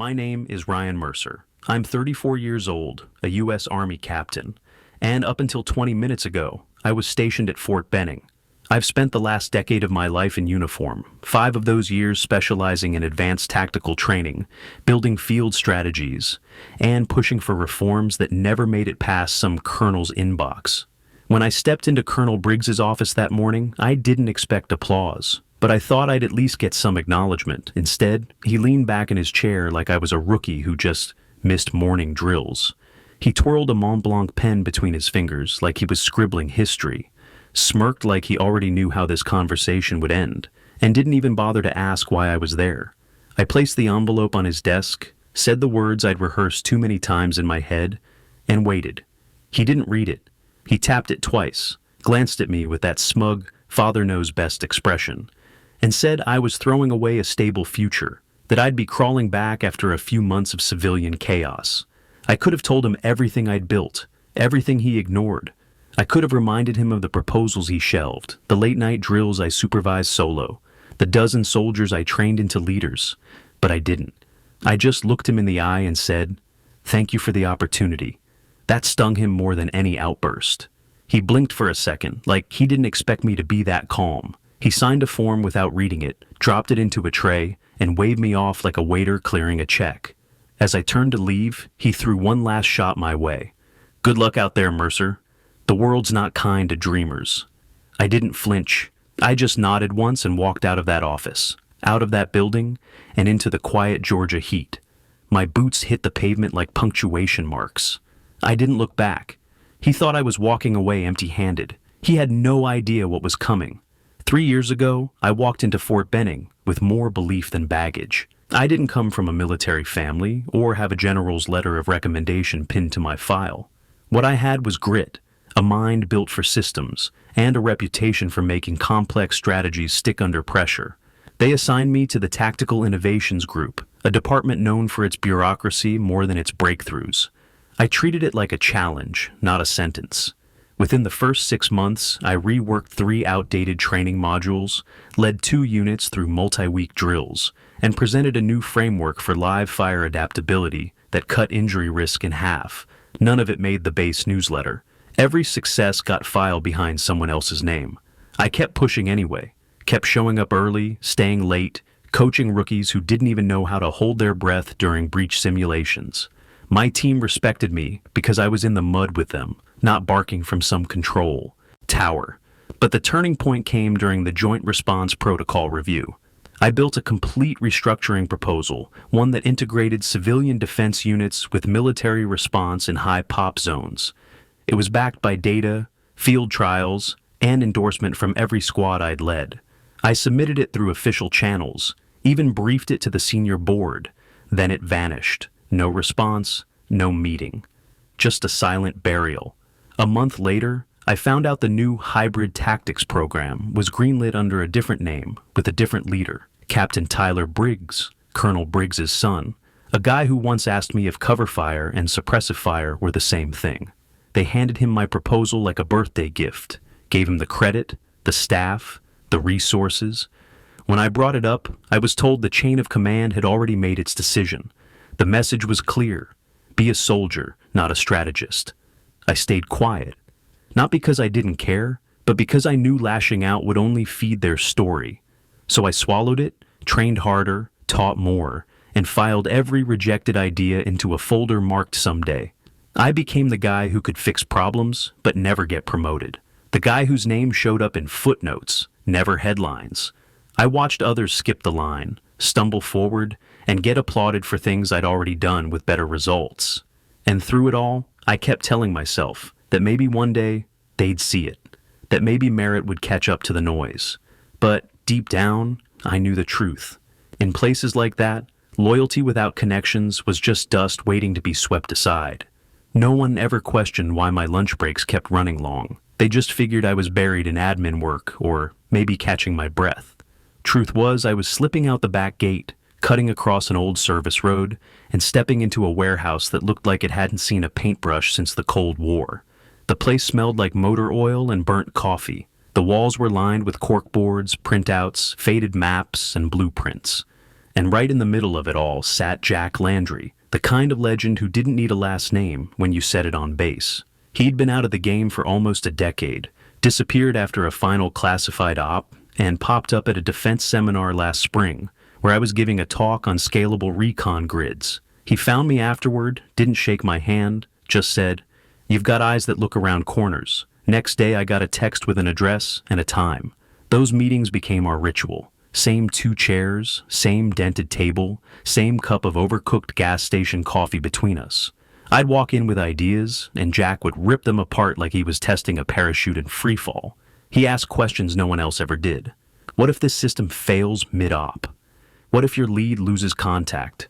My name is Ryan Mercer. I'm 34 years old, a U.S. Army captain, and up until 20 minutes ago, I was stationed at Fort Benning. I've spent the last decade of my life in uniform, 5 of those years specializing in advanced tactical training, building field strategies, and pushing for reforms that never made it past some colonel's inbox. When I stepped into Colonel Briggs's office that morning, I didn't expect applause, but I thought I'd at least get some acknowledgement. Instead, he leaned back in his chair like I was a rookie who just missed morning drills. He twirled a Mont Blanc pen between his fingers like he was scribbling history, smirked like he already knew how this conversation would end, and didn't even bother to ask why I was there. I placed the envelope on his desk, said the words I'd rehearsed too many times in my head, and waited. He didn't read it. He tapped it twice, glanced at me with that smug, father-knows-best expression, and said I was throwing away a stable future, that I'd be crawling back after a few months of civilian chaos. I could have told him everything I'd built, everything he ignored. I could have reminded him of the proposals he shelved, the late-night drills I supervised solo, the dozen soldiers I trained into leaders, but I didn't. I just looked him in the eye and said, "Thank you for the opportunity." That stung him more than any outburst. He blinked for a second, like he didn't expect me to be that calm. He signed a form without reading it, dropped it into a tray, and waved me off like a waiter clearing a check. As I turned to leave, he threw one last shot my way. "Good luck out there, Mercer. The world's not kind to dreamers." I didn't flinch. I just nodded once and walked out of that office, out of that building, and into the quiet Georgia heat. My boots hit the pavement like punctuation marks. I didn't look back. He thought I was walking away empty-handed. He had no idea what was coming. 3 years ago, I walked into Fort Benning with more belief than baggage. I didn't come from a military family or have a general's letter of recommendation pinned to my file. What I had was grit, a mind built for systems, and a reputation for making complex strategies stick under pressure. They assigned me to the Tactical Innovations Group, a department known for its bureaucracy more than its breakthroughs. I treated it like a challenge, not a sentence. Within the first 6 months, I reworked 3 outdated training modules, led 2 units through multi-week drills, and presented a new framework for live fire adaptability that cut injury risk in half. None of it made the base newsletter. Every success got filed behind someone else's name. I kept pushing anyway, kept showing up early, staying late, coaching rookies who didn't even know how to hold their breath during breach simulations. My team respected me because I was in the mud with them, not barking from some control tower. But the turning point came during the Joint Response Protocol review. I built a complete restructuring proposal, one that integrated civilian defense units with military response in high pop zones. It was backed by data, field trials, and endorsement from every squad I'd led. I submitted it through official channels, even briefed it to the senior board. Then it vanished. No response, no meeting. Just a silent burial. A month later, I found out the new hybrid tactics program was greenlit under a different name with a different leader, Captain Tyler Briggs, Colonel Briggs's son, a guy who once asked me if cover fire and suppressive fire were the same thing. They handed him my proposal like a birthday gift, gave him the credit, the staff, the resources. When I brought it up, I was told the chain of command had already made its decision. The message was clear: be a soldier, not a strategist. I stayed quiet, not because I didn't care, but because I knew lashing out would only feed their story. So I swallowed it, trained harder, taught more, and filed every rejected idea into a folder marked someday. I became the guy who could fix problems, but never get promoted. The guy whose name showed up in footnotes, never headlines. I watched others skip the line, stumble forward, and get applauded for things I'd already done with better results. And through it all, I kept telling myself that maybe one day they'd see it, that maybe merit would catch up to the noise. But deep down, I knew the truth. In places like that, loyalty without connections was just dust waiting to be swept aside. No one ever questioned why my lunch breaks kept running long. They just figured I was buried in admin work or maybe catching my breath. Truth was, I was slipping out the back gate, cutting across an old service road, and stepping into a warehouse that looked like it hadn't seen a paintbrush since the Cold War. The place smelled like motor oil and burnt coffee. The walls were lined with corkboards, printouts, faded maps, and blueprints. And right in the middle of it all sat Jack Landry, the kind of legend who didn't need a last name when you said it on base. He'd been out of the game for almost a decade, disappeared after a final classified op, and popped up at a defense seminar last spring, where I was giving a talk on scalable recon grids. He found me afterward, didn't shake my hand, just said, "You've got eyes that look around corners." Next day I got a text with an address and a time. Those meetings became our ritual. Same 2 chairs, same dented table, same cup of overcooked gas station coffee between us. I'd walk in with ideas, and Jack would rip them apart like he was testing a parachute in freefall. He asked questions no one else ever did. What if this system fails mid-op? What if your lead loses contact?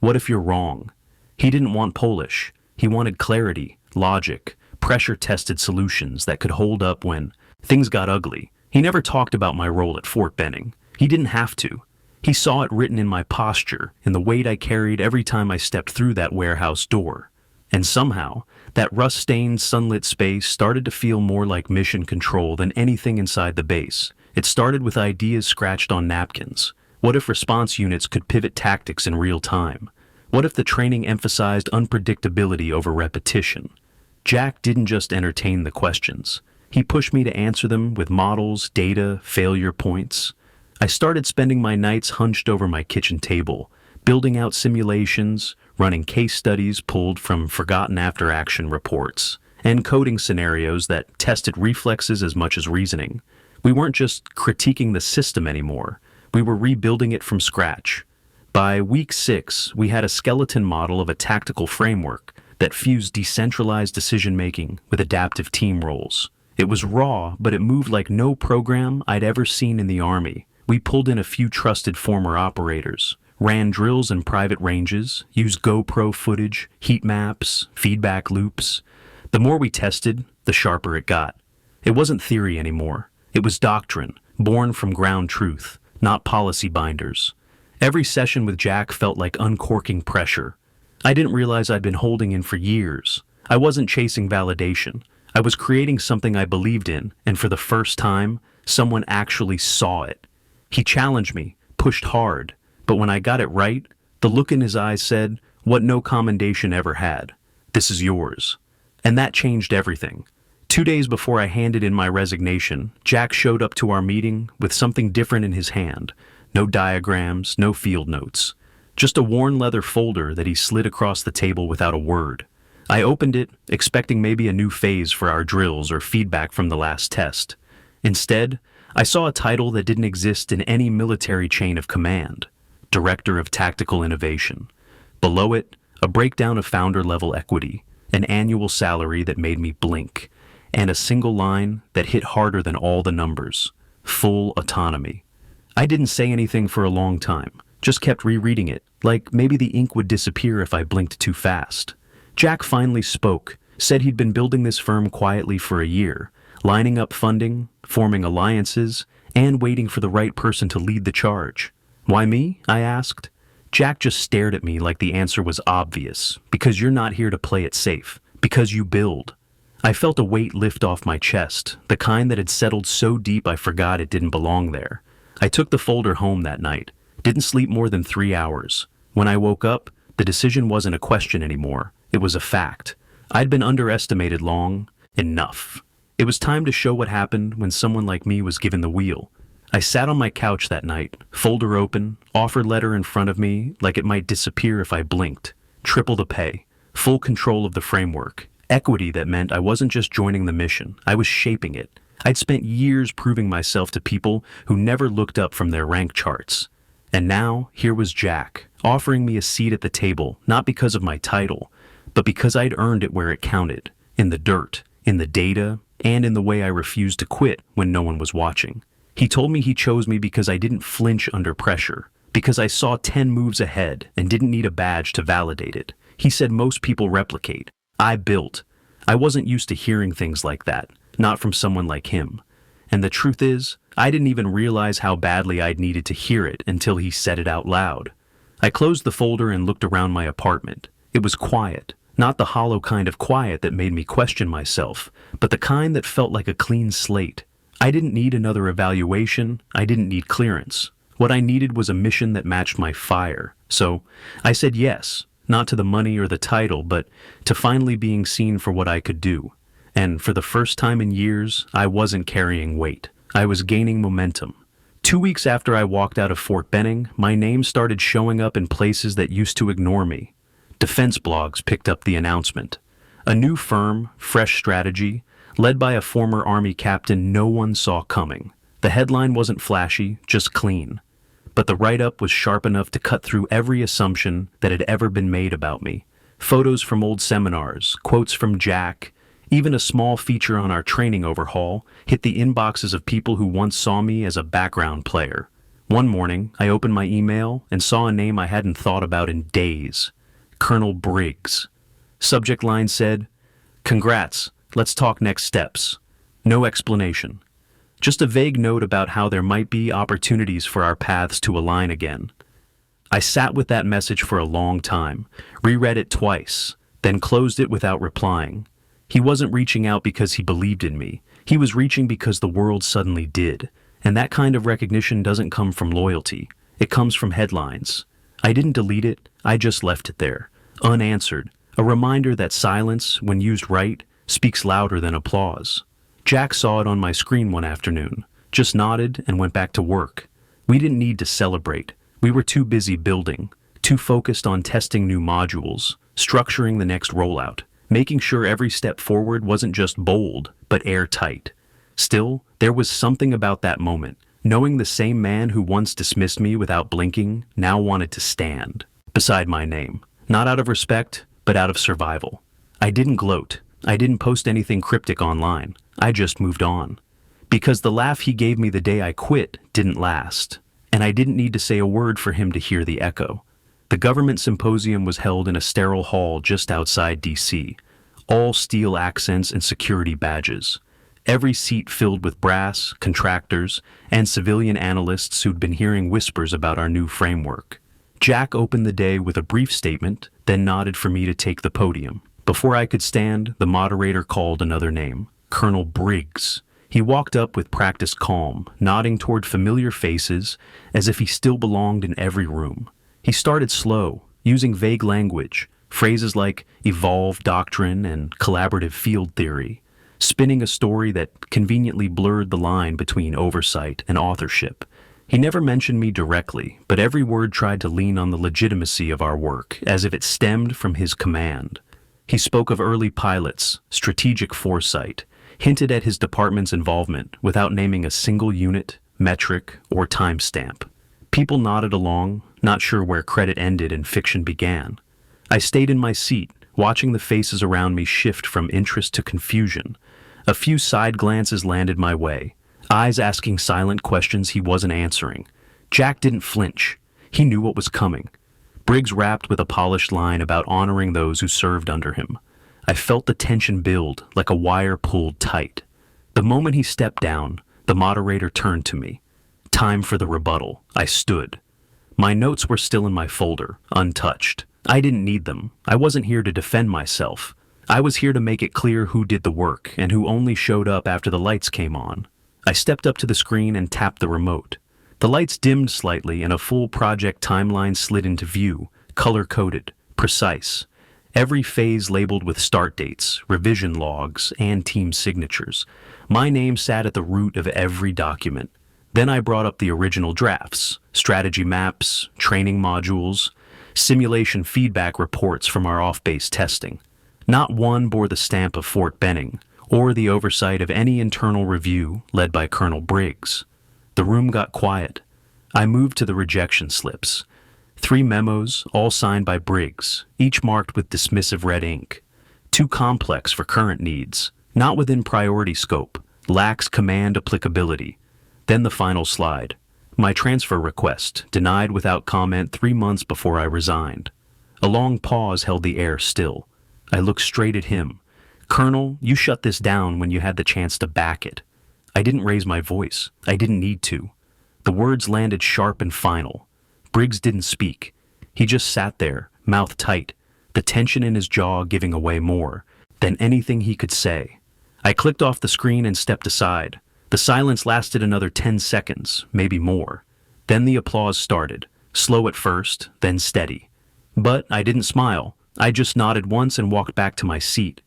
What if you're wrong? He didn't want Polish. He wanted clarity, logic, pressure-tested solutions that could hold up when things got ugly. He never talked about my role at Fort Benning. He didn't have to. He saw it written in my posture, in the weight I carried every time I stepped through that warehouse door. And somehow, that rust-stained, sunlit space started to feel more like mission control than anything inside the base. It started with ideas scratched on napkins. What if response units could pivot tactics in real time? What if the training emphasized unpredictability over repetition? Jack didn't just entertain the questions. He pushed me to answer them with models, data, failure points. I started spending my nights hunched over my kitchen table, building out simulations, running case studies pulled from forgotten after-action reports, and coding scenarios that tested reflexes as much as reasoning. We weren't just critiquing the system anymore. We were rebuilding it from scratch. By week 6, we had a skeleton model of a tactical framework that fused decentralized decision-making with adaptive team roles. It was raw, but it moved like no program I'd ever seen in the Army. We pulled in a few trusted former operators, ran drills in private ranges, used GoPro footage, heat maps, feedback loops. The more we tested, the sharper it got. It wasn't theory anymore. It was doctrine, born from ground truth, not policy binders. Every session with Jack felt like uncorking pressure. I didn't realize I'd been holding in for years. I wasn't chasing validation. I was creating something I believed in, and for the first time, someone actually saw it. He challenged me, pushed hard, but when I got it right, the look in his eyes said, what no commendation ever had. This is yours. And that changed everything. 2 days before I handed in my resignation, Jack showed up to our meeting with something different in his hand. No diagrams, no field notes. Just a worn leather folder that he slid across the table without a word. I opened it, expecting maybe a new phase for our drills or feedback from the last test. Instead, I saw a title that didn't exist in any military chain of command. Director of Tactical Innovation. Below it, a breakdown of founder-level equity, an annual salary that made me blink, and a single line that hit harder than all the numbers. Full autonomy. I didn't say anything for a long time, just kept rereading it, like maybe the ink would disappear if I blinked too fast. Jack finally spoke, said he'd been building this firm quietly for a year, lining up funding, forming alliances, and waiting for the right person to lead the charge. Why me? I asked. Jack just stared at me like the answer was obvious, because you're not here to play it safe, because you build. I felt a weight lift off my chest, the kind that had settled so deep I forgot it didn't belong there. I took the folder home that night, didn't sleep more than 3 hours. When I woke up, the decision wasn't a question anymore, it was a fact. I'd been underestimated long enough. It was time to show what happened when someone like me was given the wheel. I sat on my couch that night, folder open, offer letter in front of me like it might disappear if I blinked. Triple the pay, full control of the framework, equity that meant I wasn't just joining the mission, I was shaping it. I'd spent years proving myself to people who never looked up from their rank charts. And now, here was Jack, offering me a seat at the table, not because of my title, but because I'd earned it where it counted, in the dirt, in the data, and in the way I refused to quit when no one was watching. He told me he chose me because I didn't flinch under pressure, because I saw 10 moves ahead and didn't need a badge to validate it. He said most people replicate. I built. I wasn't used to hearing things like that, not from someone like him. And the truth is, I didn't even realize how badly I'd needed to hear it until he said it out loud. I closed the folder and looked around my apartment. It was quiet, not the hollow kind of quiet that made me question myself, but the kind that felt like a clean slate. I didn't need another evaluation, I didn't need clearance. What I needed was a mission that matched my fire. So I said yes, not to the money or the title, but to finally being seen for what I could do. And for the first time in years, I wasn't carrying weight. I was gaining momentum. 2 weeks after I walked out of Fort Benning, my name started showing up in places that used to ignore me. Defense blogs picked up the announcement. A new firm, fresh strategy, led by a former Army captain no one saw coming. The headline wasn't flashy, just clean. But the write-up was sharp enough to cut through every assumption that had ever been made about me. Photos from old seminars, quotes from Jack, even a small feature on our training overhaul hit the inboxes of people who once saw me as a background player. One morning, I opened my email and saw a name I hadn't thought about in days. Colonel Briggs. Subject line said, "Congrats, let's talk next steps." No explanation. Just a vague note about how there might be opportunities for our paths to align again. I sat with that message for a long time, reread it twice, then closed it without replying. He wasn't reaching out because he believed in me. He was reaching because the world suddenly did. And that kind of recognition doesn't come from loyalty. It comes from headlines. I didn't delete it, I just left it there, unanswered. A reminder that silence, when used right, speaks louder than applause. Jack saw it on my screen one afternoon, just nodded and went back to work. We didn't need to celebrate. We were too busy building, too focused on testing new modules, structuring the next rollout, making sure every step forward wasn't just bold, but airtight. Still, there was something about that moment, knowing the same man who once dismissed me without blinking now wanted to stand beside my name, not out of respect, but out of survival. I didn't gloat. I didn't post anything cryptic online. I just moved on. Because the laugh he gave me the day I quit didn't last, and I didn't need to say a word for him to hear the echo. The government symposium was held in a sterile hall just outside D.C., all steel accents and security badges. Every seat filled with brass, contractors, and civilian analysts who'd been hearing whispers about our new framework. Jack opened the day with a brief statement, then nodded for me to take the podium. Before I could stand, the moderator called another name, Colonel Briggs. He walked up with practiced calm, nodding toward familiar faces as if he still belonged in every room. He started slow, using vague language, phrases like evolved doctrine and collaborative field theory, spinning a story that conveniently blurred the line between oversight and authorship. He never mentioned me directly, but every word tried to lean on the legitimacy of our work, as if it stemmed from his command. He spoke of early pilots, strategic foresight, hinted at his department's involvement without naming a single unit, metric, or timestamp. People nodded along, not sure where credit ended and fiction began. I stayed in my seat, watching the faces around me shift from interest to confusion. A few side glances landed my way, eyes asking silent questions he wasn't answering. Jack didn't flinch. He knew what was coming. Briggs rapped with a polished line about honoring those who served under him. I felt the tension build, like a wire pulled tight. The moment he stepped down, the moderator turned to me. Time for the rebuttal. I stood. My notes were still in my folder, untouched. I didn't need them. I wasn't here to defend myself. I was here to make it clear who did the work and who only showed up after the lights came on. I stepped up to the screen and tapped the remote. The lights dimmed slightly and a full project timeline slid into view, color-coded, precise. Every phase labeled with start dates, revision logs, and team signatures. My name sat at the root of every document. Then I brought up the original drafts, strategy maps, training modules, simulation feedback reports from our off-base testing. Not one bore the stamp of Fort Benning, or the oversight of any internal review led by Colonel Briggs. The room got quiet. I moved to the rejection slips. 3 memos, all signed by Briggs, each marked with dismissive red ink. Too complex for current needs, not within priority scope, lacks command applicability. Then the final slide. My transfer request, denied without comment 3 months before I resigned. A long pause held the air still. I looked straight at him. Colonel, you shut this down when you had the chance to back it. I didn't raise my voice. I didn't need to. The words landed sharp and final. Briggs didn't speak. He just sat there, mouth tight, the tension in his jaw giving away more than anything he could say. I clicked off the screen and stepped aside. The silence lasted another 10 seconds, maybe more. Then the applause started, slow at first, then steady. But I didn't smile. I just nodded once and walked back to my seat.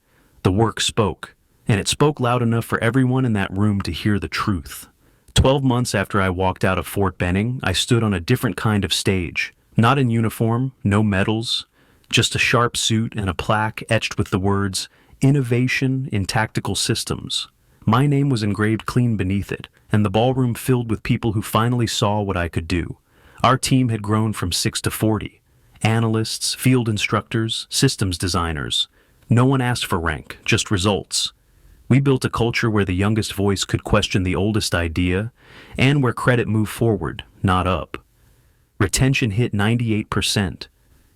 The work spoke, and it spoke loud enough for everyone in that room to hear the truth. 12 months after I walked out of Fort Benning, I stood on a different kind of stage. Not in uniform, no medals, just a sharp suit and a plaque etched with the words, "Innovation in Tactical Systems." My name was engraved clean beneath it, and the ballroom filled with people who finally saw what I could do. Our team had grown from 6 to 40. Analysts, field instructors, systems designers. No one asked for rank, just results. We built a culture where the youngest voice could question the oldest idea, and where credit moved forward, not up. Retention hit 98%.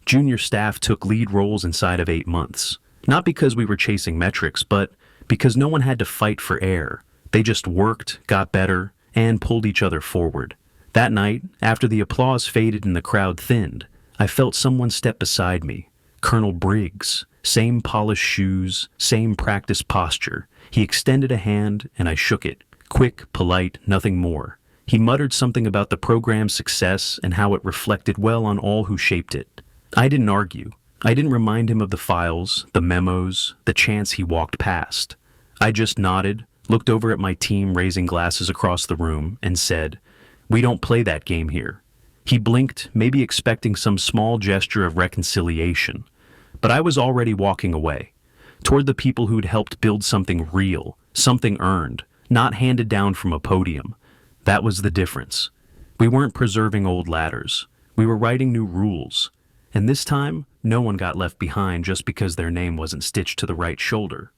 Junior staff took lead roles inside of 8 months. Not because we were chasing metrics, but because no one had to fight for air. They just worked, got better, and pulled each other forward. That night, after the applause faded and the crowd thinned, I felt someone step beside me. Colonel Briggs. Same polished shoes, same practice posture. He extended a hand, and I shook it. Quick, polite, nothing more. He muttered something about the program's success and how it reflected well on all who shaped it. I didn't argue. I didn't remind him of the files, the memos, the chance he walked past. I just nodded, looked over at my team raising glasses across the room, and said, "We don't play that game here." He blinked, maybe expecting some small gesture of reconciliation. But I was already walking away, toward the people who'd helped build something real, something earned, not handed down from a podium. That was the difference. We weren't preserving old ladders. We were writing new rules. And this time, no one got left behind just because their name wasn't stitched to the right shoulder.